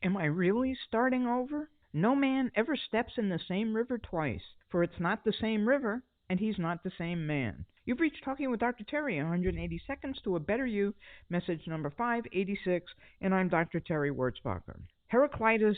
Am I really starting over? No man ever steps in the same river twice, for it's not the same river, and he's not the same man. You've reached Talking with Dr. Terry, 180 Seconds to a Better You, message number 586, and I'm Dr. Terry Wurzbacher. Heraclitus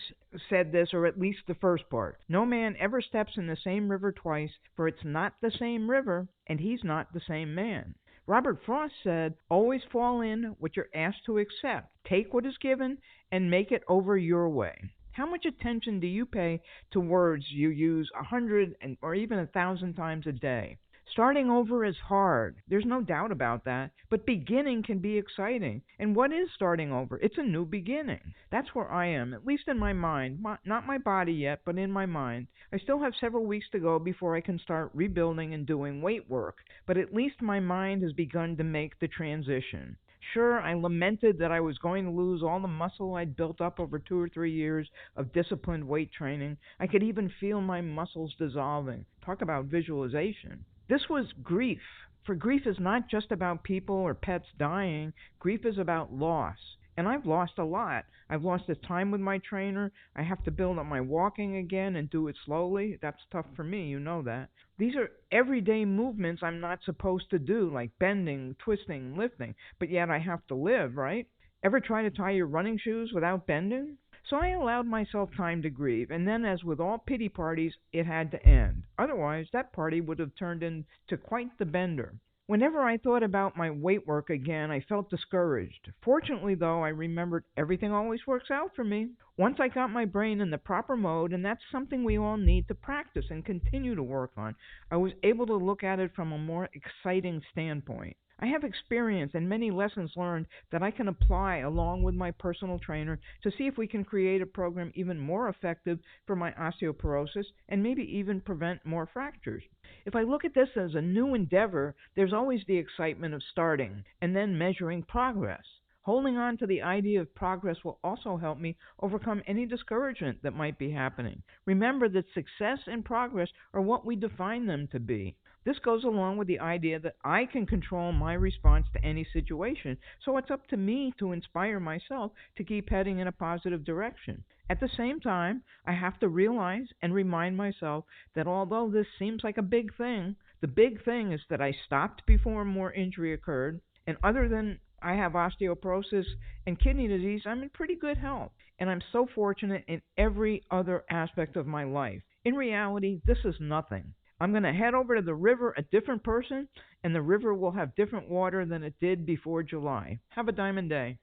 said this, or at least the first part. No man ever steps in the same river twice, for it's not the same river, and he's not the same man. Robert Frost said, always fall in what you're asked to accept. Take what is given and make it over your way. How much attention do you pay to words you use 100 or even 1,000 times a day? Starting over is hard. There's no doubt about that. But beginning can be exciting. And what is starting over? It's a new beginning. That's where I am, at least in my mind. Not my body yet, but in my mind. I still have several weeks to go before I can start rebuilding and doing weight work. But at least my mind has begun to make the transition. Sure, I lamented that I was going to lose all the muscle I'd built up over 2 or 3 years of disciplined weight training. I could even feel my muscles dissolving. Talk about visualization. This was grief. For grief is not just about people or pets dying, grief is about loss. And I've lost a lot. I've lost the time with my trainer. I have to build up my walking again and do it slowly. That's tough for me, you know that. These are everyday movements I'm not supposed to do, like bending, twisting, lifting, but yet I have to live, right? Ever try to tie your running shoes without bending? So I allowed myself time to grieve, and then, as with all pity parties, it had to end. Otherwise, that party would have turned into quite the bender. Whenever I thought about my weight work again, I felt discouraged. Fortunately, though, I remembered everything always works out for me. Once I got my brain in the proper mode, and that's something we all need to practice and continue to work on, I was able to look at it from a more exciting standpoint. I have experience and many lessons learned that I can apply along with my personal trainer to see if we can create a program even more effective for my osteoporosis and maybe even prevent more fractures. If I look at this as a new endeavor, there's always the excitement of starting and then measuring progress. Holding on to the idea of progress will also help me overcome any discouragement that might be happening. Remember that success and progress are what we define them to be. This goes along with the idea that I can control my response to any situation, so it's up to me to inspire myself to keep heading in a positive direction. At the same time, I have to realize and remind myself that although this seems like a big thing, the big thing is that I stopped before more injury occurred, and other than I have osteoporosis and kidney disease, I'm in pretty good health, and I'm so fortunate in every other aspect of my life. In reality, this is nothing. I'm going to head over to the river a different person, and the river will have different water than it did before July. Have a diamond day.